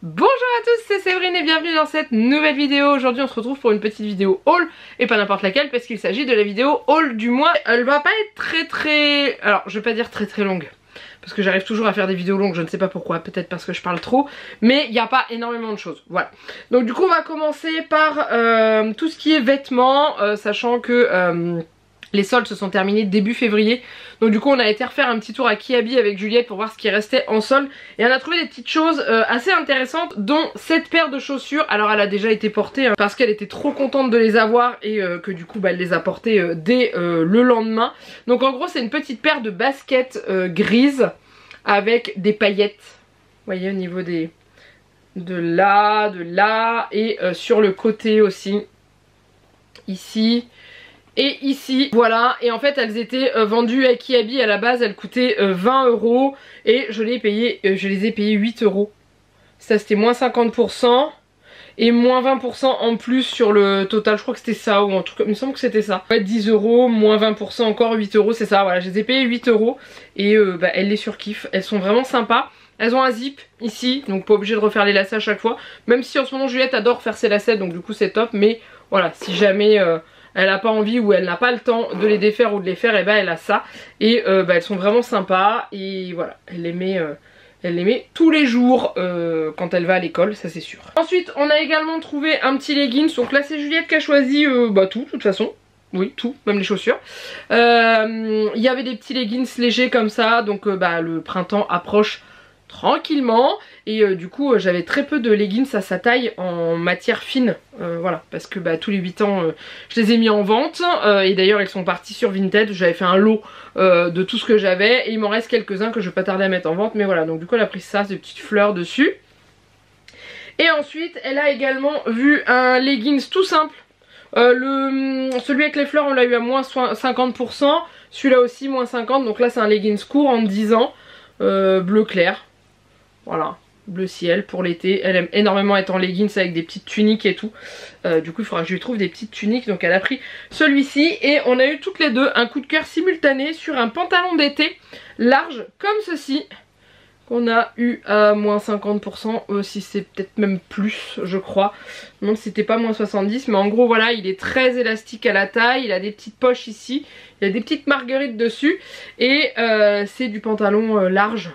Bonjour à tous, c'est Séverine et bienvenue dans cette nouvelle vidéo. Aujourd'hui on se retrouve pour une petite vidéo haul et pas n'importe laquelle parce qu'il s'agit de la vidéo haul du mois. Elle va pas être très... Alors je vais pas dire très longue parce que j'arrive toujours à faire des vidéos longues, je ne sais pas pourquoi, peut-être parce que je parle trop, mais il n'y a pas énormément de choses, voilà. Donc du coup on va commencer par tout ce qui est vêtements, sachant que... les soldes se sont terminés début février. Donc du coup on a été refaire un petit tour à Kiabi avec Juliette pour voir ce qui restait en solde. Et on a trouvé des petites choses assez intéressantes, dont cette paire de chaussures. Alors elle a déjà été portée hein, parce qu'elle était trop contente de les avoir et que du coup bah, elle les a portées dès le lendemain. Donc en gros c'est une petite paire de baskets grises avec des paillettes. Vous voyez au niveau des... de là et sur le côté aussi. Ici. Et ici, voilà, et en fait elles étaient vendues à Kiabi, à la base elles coûtaient 20 € et je les ai payées 8 €. Ça c'était moins 50% et moins 20% en plus sur le total, je crois que c'était ça, ou en tout cas il me semble que c'était ça. Ouais, 10 €, moins 20%, encore 8 €, c'est ça, voilà, je les ai payées 8 € et bah, elles les surkiffent, elles sont vraiment sympas. Elles ont un zip ici, donc pas obligé de refaire les lacets à chaque fois, même si en ce moment Juliette adore faire ses lacets, donc du coup c'est top, mais voilà, si jamais... elle n'a pas envie ou elle n'a pas le temps de les défaire ou de les faire, et ben elle a ça. Et bah, elles sont vraiment sympas et voilà, elle les met tous les jours quand elle va à l'école, ça c'est sûr. Ensuite on a également trouvé un petit leggings, donc là c'est Juliette qui a choisi bah, tout de toute façon. Oui, tout, même les chaussures. Il y avait des petits leggings légers comme ça, donc bah, le printemps approche tranquillement et du coup j'avais très peu de leggings à sa taille en matière fine, voilà, parce que bah, tous les 8 ans je les ai mis en vente et d'ailleurs ils sont partis sur Vinted. J'avais fait un lot de tout ce que j'avais et il m'en reste quelques-uns que je vais pas tarder à mettre en vente, mais voilà, donc du coup elle a pris ça, des petites fleurs dessus. Et ensuite elle a également vu un leggings tout simple. Celui avec les fleurs on l'a eu à moins 50%, celui-là aussi moins 50%, donc là c'est un leggings court en 10 ans, bleu clair. Voilà, bleu ciel pour l'été. Elle aime énormément être en leggings avec des petites tuniques et tout. Du coup il faudra que je lui trouve des petites tuniques. Donc elle a pris celui-ci et on a eu toutes les deux un coup de cœur simultané sur un pantalon d'été large comme ceci, qu'on a eu à moins 50%, si c'est peut-être même plus je crois. Non, c'était pas moins 70, mais en gros voilà, il est très élastique à la taille, il a des petites poches ici, il y a des petites marguerites dessus et c'est du pantalon large.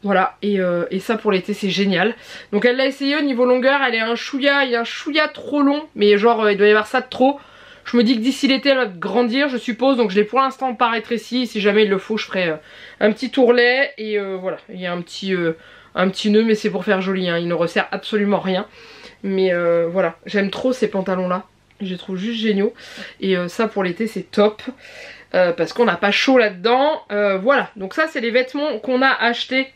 Voilà, et ça pour l'été c'est génial. Donc elle l'a essayé au niveau longueur, elle est un chouïa trop long, mais genre il doit y avoir ça de trop. Je me dis que d'ici l'été elle va grandir je suppose, donc je l'ai pour l'instant pas rétréci. Si jamais il le faut je ferai un petit tourlet et voilà, il y a un petit nœud, mais c'est pour faire joli hein. Il ne resserre absolument rien. Mais voilà, j'aime trop ces pantalons là, je les trouve juste géniaux. Et ça pour l'été c'est top. Parce qu'on n'a pas chaud là-dedans. Voilà, donc ça c'est les vêtements qu'on a achetés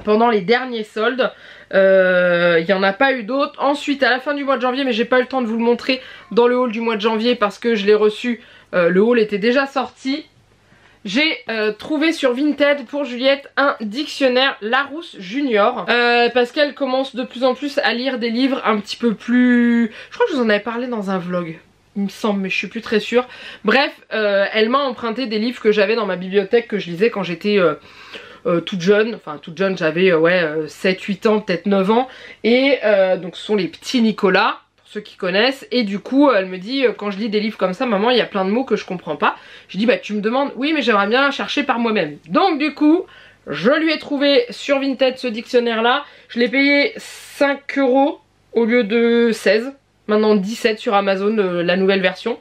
pendant les derniers soldes. Il n'y en a pas eu d'autres. Ensuite à la fin du mois de janvier, mais j'ai pas eu le temps de vous le montrer dans le haul du mois de janvier parce que je l'ai reçu, le haul était déjà sorti. J'ai trouvé sur Vinted pour Juliette un dictionnaire Larousse Junior, parce qu'elle commence de plus en plus à lire des livres un petit peu plus... Je crois que je vous en avais parlé dans un vlog, il me semble, mais je suis plus très sûre. Bref, elle m'a emprunté des livres que j'avais dans ma bibliothèque que je lisais quand j'étais... toute jeune, enfin toute jeune, j'avais ouais 7-8 ans, peut-être 9 ans, et donc ce sont les petits Nicolas, pour ceux qui connaissent, et du coup elle me dit quand je lis des livres comme ça, maman il y a plein de mots que je comprends pas. Je dis bah tu me demandes, oui mais j'aimerais bien chercher par moi-même. Donc du coup je lui ai trouvé sur Vinted ce dictionnaire là, je l'ai payé 5 € au lieu de 16, maintenant 17 sur Amazon, la nouvelle version.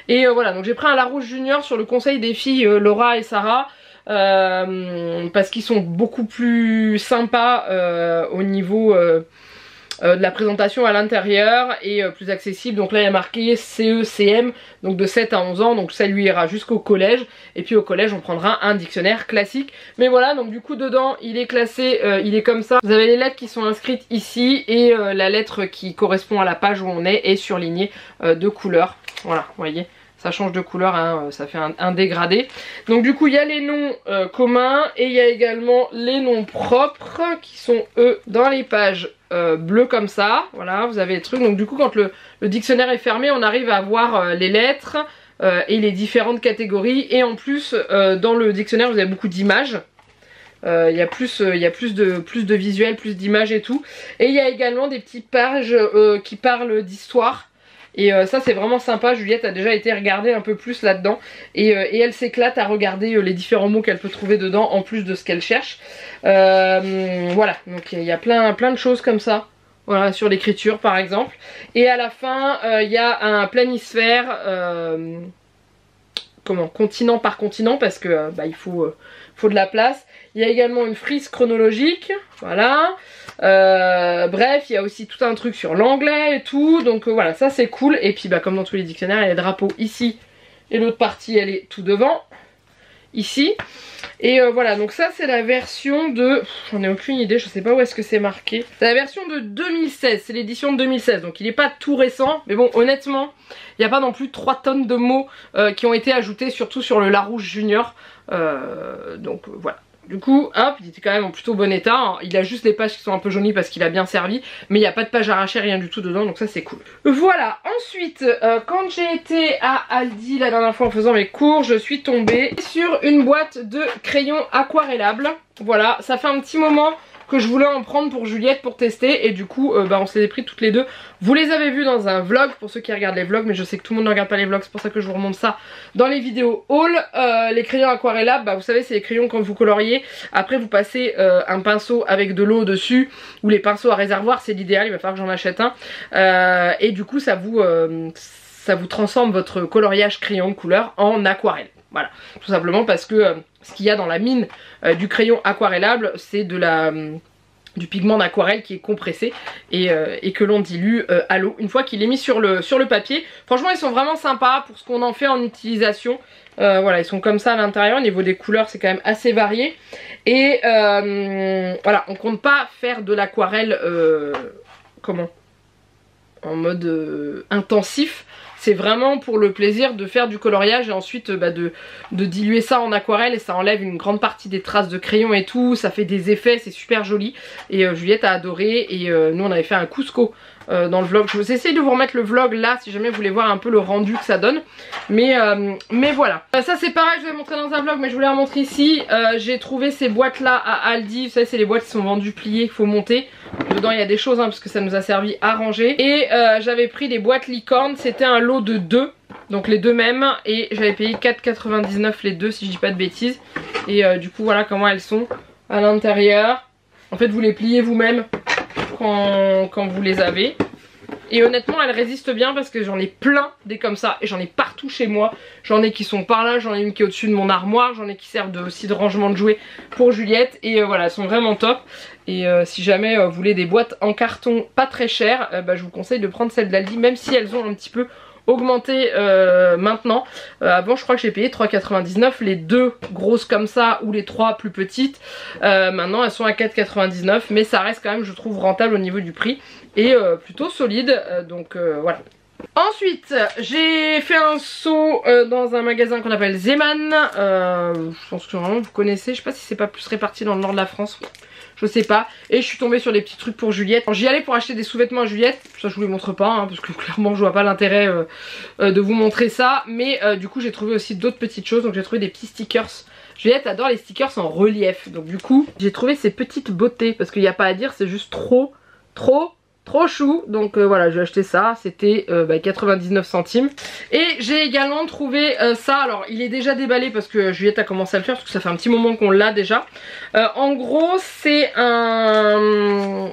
Et voilà, donc j'ai pris un Larousse Junior sur le conseil des filles Laura et Sarah. Parce qu'ils sont beaucoup plus sympas au niveau de la présentation à l'intérieur et plus accessible. Donc là il y a marqué CE-CM, donc de 7 à 11 ans, donc ça lui ira jusqu'au collège. Et puis au collège on prendra un dictionnaire classique. Mais voilà, donc du coup dedans il est classé, il est comme ça. Vous avez les lettres qui sont inscrites ici et la lettre qui correspond à la page où on est surlignée de couleur. Voilà, vous voyez, ça change de couleur, hein, ça fait un dégradé. Donc du coup il y a les noms communs et il y a également les noms propres qui sont eux dans les pages bleues comme ça. Voilà, vous avez les trucs. Donc du coup quand le dictionnaire est fermé, on arrive à voir les lettres et les différentes catégories. Et en plus dans le dictionnaire vous avez beaucoup d'images. Il y a plus de visuels, plus d'images et tout. Et il y a également des petites pages qui parlent d'histoire. Et ça c'est vraiment sympa. Juliette a déjà été regarder un peu plus là-dedans. Et elle s'éclate à regarder les différents mots qu'elle peut trouver dedans en plus de ce qu'elle cherche. Voilà, donc il y a plein de choses comme ça. Voilà, sur l'écriture par exemple. Et à la fin, il y a un planisphère, continent par continent, parce que il faut de la place. Il y a également une frise chronologique, voilà. Bref, il y a aussi tout un truc sur l'anglais et tout. Donc voilà, ça c'est cool. Et puis comme dans tous les dictionnaires, il y a les drapeaux ici. Et l'autre partie, elle est tout devant, ici. Et voilà, donc ça c'est la version de... J'en ai aucune idée, je sais pas où est-ce que c'est marqué. C'est la version de 2016, c'est l'édition de 2016, donc il n'est pas tout récent. Mais bon, honnêtement, il n'y a pas non plus 3 tonnes de mots qui ont été ajoutés, surtout sur le Larousse Junior. Donc voilà. Du coup, hop, il était quand même en plutôt bon état, hein. Il a juste des pages qui sont un peu jaunies parce qu'il a bien servi, mais il n'y a pas de page arrachée, rien du tout dedans, donc ça c'est cool. Voilà, ensuite, quand j'ai été à Aldi la dernière fois en faisant mes cours, je suis tombée sur une boîte de crayons aquarellables. Voilà, ça fait un petit moment que je voulais en prendre pour Juliette pour tester, et du coup on s'est pris toutes les deux. Vous les avez vus dans un vlog pour ceux qui regardent les vlogs, mais je sais que tout le monde ne regarde pas les vlogs, c'est pour ça que je vous remonte ça dans les vidéos haul. Les crayons aquarellables, vous savez c'est les crayons quand vous coloriez, après vous passez un pinceau avec de l'eau dessus, ou les pinceaux à réservoir, c'est l'idéal, il va falloir que j'en achète un. Et du coup ça vous transforme votre coloriage crayon de couleur en aquarelle. Voilà, tout simplement parce que ce qu'il y a dans la mine du crayon aquarellable, c'est du pigment d'aquarelle qui est compressé et que l'on dilue à l'eau une fois qu'il est mis sur le papier. Franchement ils sont vraiment sympas pour ce qu'on en fait en utilisation. Voilà, ils sont comme ça à l'intérieur, au niveau des couleurs c'est quand même assez varié. Et voilà, on compte pas faire de l'aquarelle en mode intensif. C'est vraiment pour le plaisir de faire du coloriage et ensuite de diluer ça en aquarelle, et ça enlève une grande partie des traces de crayon et tout, ça fait des effets, c'est super joli. Et Juliette a adoré, et nous on avait fait un Cusco dans le vlog. Je vais essayer de vous remettre le vlog là si jamais vous voulez voir un peu le rendu que ça donne. Mais voilà. Ça c'est pareil, je vais montrer dans un vlog, mais je voulais en montrer ici. J'ai trouvé ces boîtes là à Aldi. Vous savez c'est les boîtes qui sont vendues pliées, qu'il faut monter. Dedans il y a des choses parce que ça nous a servi à ranger. Et j'avais pris des boîtes licorne, c'était un lot de 2. Donc les deux mêmes, et j'avais payé 4,99 les deux si je dis pas de bêtises. Et du coup voilà comment elles sont à l'intérieur. En fait vous les pliez vous-même quand vous les avez. Et honnêtement elles résistent bien parce que j'en ai plein des comme ça, et j'en ai partout chez moi. J'en ai qui sont par là, j'en ai une qui est au-dessus de mon armoire, j'en ai qui servent aussi de rangement de jouets pour Juliette. Et voilà, elles sont vraiment top. Et si jamais vous voulez des boîtes en carton pas très chères, je vous conseille de prendre celles d'Aldi, même si elles ont un petit peu augmenté maintenant. Avant je crois que j'ai payé 3,99 les deux grosses comme ça, ou les 3 plus petites. Maintenant elles sont à 4,99, mais ça reste quand même je trouve rentable au niveau du prix, et plutôt solide, donc voilà. Ensuite j'ai fait un saut dans un magasin qu'on appelle Zeman. Je pense que vraiment vous connaissez, je sais pas si c'est pas plus réparti dans le nord de la France, je sais pas. Et je suis tombée sur des petits trucs pour Juliette. J'y allais pour acheter des sous-vêtements à Juliette. Ça je vous les montre pas parce que clairement je vois pas l'intérêt de vous montrer ça. Mais du coup j'ai trouvé aussi d'autres petites choses. Donc j'ai trouvé des petits stickers. Juliette adore les stickers en relief. Donc du coup j'ai trouvé ces petites beautés, parce qu'il n'y a pas à dire, c'est juste trop chou. Donc voilà, j'ai acheté ça, c'était 99 centimes. Et j'ai également trouvé ça. Alors il est déjà déballé parce que Juliette a commencé à le faire, parce que ça fait un petit moment qu'on l'a déjà. En gros c'est un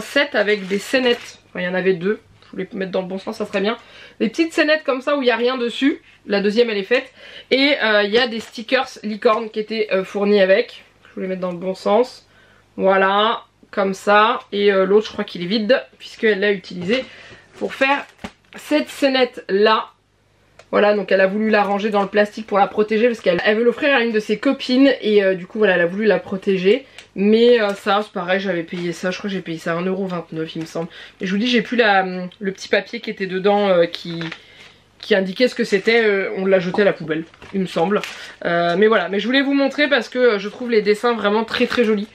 set avec des scénettes. Enfin, il y en avait 2, je voulais mettre dans le bon sens, ça serait bien. Des petites scénettes comme ça où il n'y a rien dessus. La deuxième elle est faite. Et il y a des stickers licorne qui étaient fournis avec. Je voulais mettre dans le bon sens. Voilà, comme ça. Et l'autre je crois qu'il est vide, puisqu'elle l'a utilisé pour faire cette scénette là. Voilà, donc elle a voulu la ranger dans le plastique pour la protéger, parce qu'elle veut l'offrir à une de ses copines. Et du coup voilà, elle a voulu la protéger. Mais ça c'est pareil, j'avais payé ça, je crois que j'ai payé ça 1,29€ il me semble. Et je vous dis, j'ai plus le petit papier qui était dedans qui indiquait ce que c'était. On l'a jeté à la poubelle il me semble. Mais voilà, mais je voulais vous montrer parce que je trouve les dessins vraiment très jolis.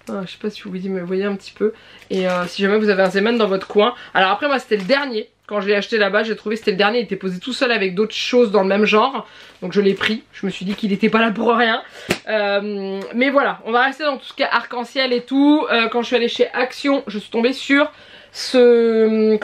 Je sais pas si vous me voyez un petit peu. Et si jamais vous avez un Zeman dans votre coin. Alors après moi c'était le dernier. Quand je l'ai acheté là-bas, j'ai trouvé que c'était le dernier, il était posé tout seul avec d'autres choses dans le même genre. Donc je l'ai pris, je me suis dit qu'il n'était pas là pour rien. Mais voilà, on va rester dans tout ce qui est arc-en-ciel et tout. Quand je suis allée chez Action, je suis tombée sur ce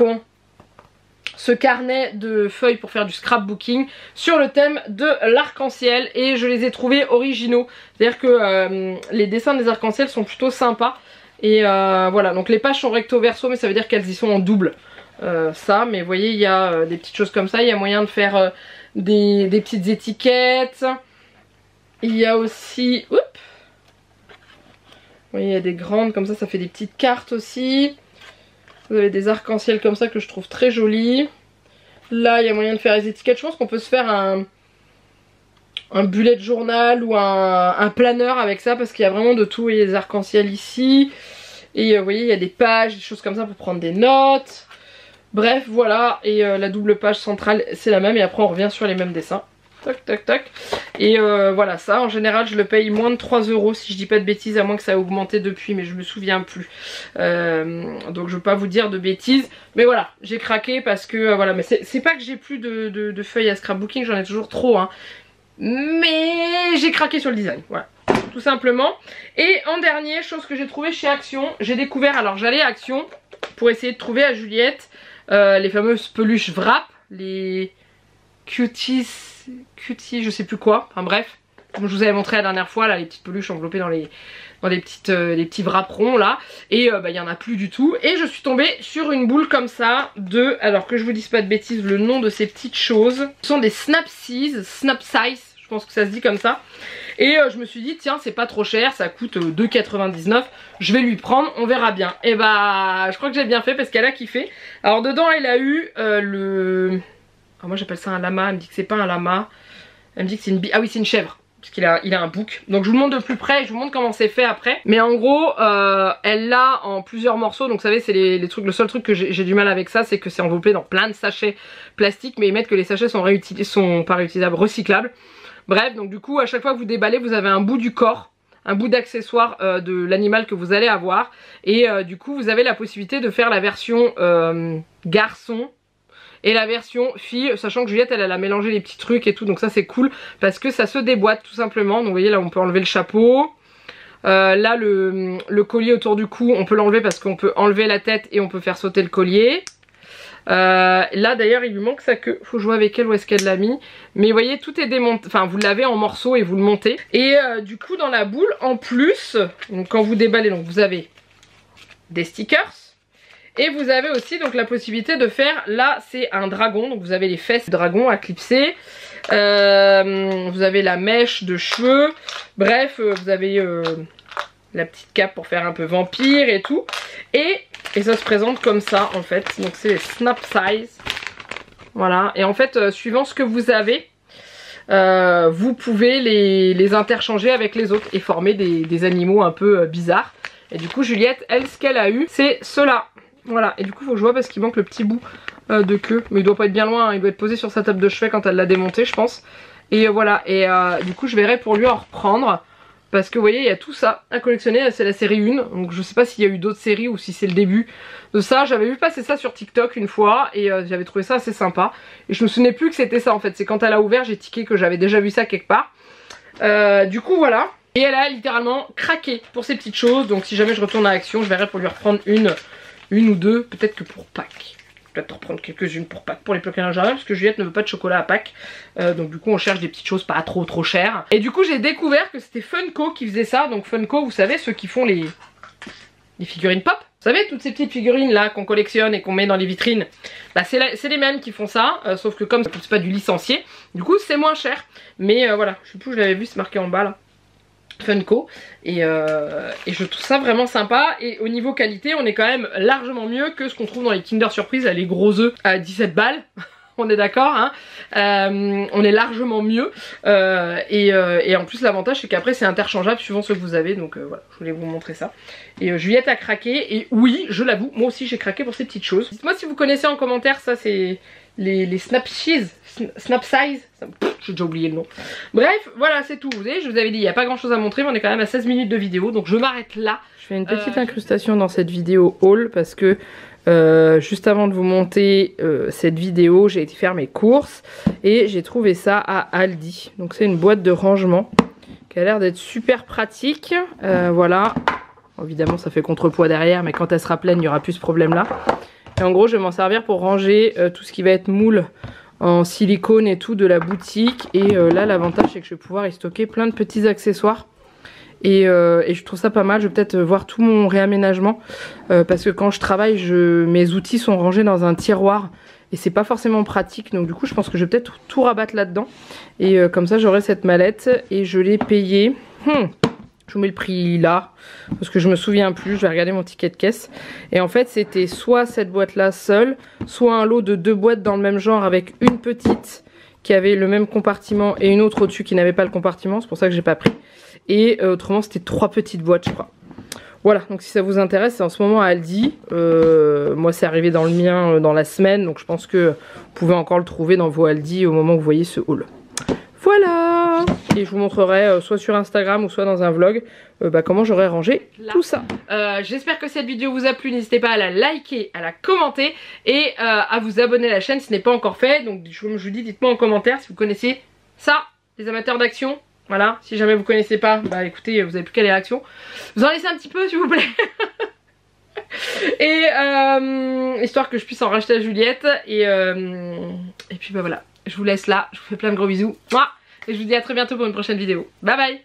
carnet de feuilles pour faire du scrapbooking sur le thème de l'arc-en-ciel. Et je les ai trouvés originaux. C'est-à-dire que les dessins des arcs-en-ciel sont plutôt sympas. Et voilà, donc les pages sont recto verso, mais ça veut dire qu'elles y sont en double. Mais vous voyez, il y a des petites choses comme ça. Il y a moyen de faire des petites étiquettes. Il y a aussi... Oups, vous voyez, il y a des grandes comme ça fait des petites cartes aussi. Vous avez des arcs-en-ciel comme ça que je trouve très jolis. Là, il y a moyen de faire les étiquettes. Je pense qu'on peut se faire un bullet journal ou un planeur avec ça, parce qu'il y a vraiment de tout. Il y a des arcs-en-ciel ici. Et vous voyez, il y a des pages, des choses comme ça pour prendre des notes. Bref, voilà. Et la double page centrale, c'est la même. Et après, on revient sur les mêmes dessins. Tac, tac, tac. Et voilà, ça, en général, je le paye moins de 3 € si je dis pas de bêtises, à moins que ça a augmenté depuis, mais je me souviens plus. Donc, je veux pas vous dire de bêtises. Mais voilà, j'ai craqué parce que, voilà, mais c'est pas que j'ai plus de feuilles à scrapbooking, j'en ai toujours trop, hein. Mais j'ai craqué sur le design, voilà. Tout simplement. Et en dernier, chose que j'ai trouvé chez Action, j'ai découvert, alors j'allais à Action pour essayer de trouver à Juliette les fameuses peluches Wrap, les cuties, je sais plus quoi, enfin bref, comme je vous avais montré la dernière fois, là, les petites peluches enveloppées dans les petits wraps ronds là, et il y en a plus du tout. Et je suis tombée sur une boule comme ça de, alors que je vous dise pas de bêtises, le nom de ces petites choses, ce sont des Snap Size, je pense que ça se dit comme ça. Et je me suis dit, tiens, c'est pas trop cher, ça coûte 2,99 €, je vais lui prendre, on verra bien. Et bah, je crois que j'ai bien fait parce qu'elle a kiffé. Alors dedans, elle a eu alors moi j'appelle ça un lama, elle me dit que c'est pas un lama. Elle me dit que c'est une ah oui, c'est une chèvre, parce qu'il a un bouc. Donc je vous montre de plus près et je vous montre comment c'est fait après. Mais en gros, elle l'a en plusieurs morceaux. Donc vous savez, c'est les trucs, le seul truc que j'ai du mal avec ça, c'est que c'est enveloppé dans plein de sachets plastiques, mais ils mettent que les sachets sont pas réutilisables, recyclables. Bref, donc du coup, à chaque fois que vous déballez, vous avez un bout du corps, un bout d'accessoire de l'animal que vous allez avoir. Et du coup, vous avez la possibilité de faire la version garçon et la version fille, sachant que Juliette, elle a mélangé les petits trucs et tout. Donc ça, c'est cool parce que ça se déboîte tout simplement. Donc vous voyez, là, on peut enlever le chapeau. Là, le collier autour du cou, on peut l'enlever parce qu'on peut enlever la tête et on peut faire sauter le collier. Là d'ailleurs il lui manque sa queue, faut jouer avec elle où est-ce qu'elle l'a mis. Mais vous voyez, tout est démonté, enfin vous l'avez en morceaux et vous le montez. Et du coup dans la boule en plus, donc, quand vous déballez, donc vous avez des stickers. Et vous avez aussi donc la possibilité de faire, là c'est un dragon, donc vous avez les fesses dragon à clipser. Vous avez la mèche de cheveux. Bref, vous avez la petite cape pour faire un peu vampire et tout. Et ça se présente comme ça en fait. Donc c'est les Snap Size. Voilà. Et en fait, suivant ce que vous avez, vous pouvez les interchanger avec les autres et former des animaux un peu bizarres. Et du coup Juliette, elle, ce qu'elle a eu, c'est cela. Voilà. Et du coup faut que je vois parce qu'il manque le petit bout de queue. Mais il doit pas être bien loin, hein. Il doit être posé sur sa table de chevet quand elle l'a démonté, je pense. Et voilà. Et du coup je verrai pour lui en reprendre. Parce que vous voyez, il y a tout ça à collectionner, c'est la série 1. Donc je sais pas s'il y a eu d'autres séries ou si c'est le début de ça. J'avais vu passer ça sur TikTok une fois et j'avais trouvé ça assez sympa. Et je me souvenais plus que c'était ça en fait. C'est quand elle a ouvert, j'ai tiqué que j'avais déjà vu ça quelque part. Du coup voilà. Et elle a littéralement craqué pour ces petites choses. Donc si jamais je retourne à Action, je verrai pour lui reprendre une ou deux. Peut-être que pour Pâques. Peut-être reprendre quelques-unes pour Pâques, pour les bloquer à parce que Juliette ne veut pas de chocolat à Pâques. Donc du coup on cherche des petites choses pas trop chères. Et du coup j'ai découvert que c'était Funko qui faisait ça. Donc Funko, vous savez, ceux qui font les figurines pop. Vous savez, toutes ces petites figurines là qu'on collectionne et qu'on met dans les vitrines, bah, c'est les mêmes qui font ça, sauf que comme c'est pas du licencié, du coup c'est moins cher. Mais voilà, je sais plus où je l'avais vu, c'est marqué en bas là. Funko et je trouve ça vraiment sympa. Et au niveau qualité, on est quand même largement mieux que ce qu'on trouve dans les Kinder Surprise, les gros œufs à 17 balles. On est d'accord, hein. On est largement mieux et en plus l'avantage c'est qu'après c'est interchangeable suivant ce que vous avez. Donc voilà, je voulais vous montrer ça. Et Juliette a craqué et oui, je l'avoue, moi aussi j'ai craqué pour ces petites choses. Dites-moi si vous connaissez en commentaire, ça c'est les Snap Size. J'ai déjà oublié le nom. Bref, voilà, c'est tout. Vous voyez, je vous avais dit, il n'y a pas grand chose à montrer, mais on est quand même à 16 minutes de vidéo, donc je m'arrête là. Je fais une petite incrustation dans cette vidéo haul parce que Juste avant de vous monter cette vidéo, j'ai été faire mes courses et j'ai trouvé ça à Aldi. Donc c'est une boîte de rangement qui a l'air d'être super pratique. Voilà, évidemment ça fait contrepoids derrière, mais quand elle sera pleine il n'y aura plus ce problème là. Et en gros je vais m'en servir pour ranger tout ce qui va être moule en silicone et tout de la boutique. Et là l'avantage c'est que je vais pouvoir y stocker plein de petits accessoires. Et je trouve ça pas mal. Je vais peut-être voir tout mon réaménagement parce que quand je travaille mes outils sont rangés dans un tiroir et c'est pas forcément pratique. Donc du coup je pense que je vais peut-être tout rabattre là-dedans. Et comme ça j'aurai cette mallette. Et je l'ai payée, je vous mets le prix là parce que je me souviens plus, je vais regarder mon ticket de caisse. Et en fait c'était soit cette boîte là seule, soit un lot de 2 boîtes dans le même genre avec une petite qui avait le même compartiment et une autre au-dessus qui n'avait pas le compartiment. C'est pour ça que j'ai pas pris. Et autrement c'était 3 petites boîtes je crois. Voilà, donc si ça vous intéresse, c'est en ce moment à Aldi. Moi c'est arrivé dans le mien dans la semaine, donc je pense que vous pouvez encore le trouver dans vos Aldi au moment où vous voyez ce haul. Voilà. Et je vous montrerai soit sur Instagram ou soit dans un vlog comment j'aurais rangé tout ça. J'espère que cette vidéo vous a plu, n'hésitez pas à la liker, à la commenter et à vous abonner à la chaîne si ce n'est pas encore fait. Donc comme je vous dis, dites-moi en commentaire si vous connaissez ça, les amateurs d'action. Voilà, si jamais vous connaissez pas, bah écoutez, vous avez plus qu'à les réactions. Vous en laissez un petit peu s'il vous plaît. Et histoire que je puisse en racheter à Juliette. Et puis bah voilà, je vous laisse là, je vous fais plein de gros bisous. Et je vous dis à très bientôt pour une prochaine vidéo. Bye bye.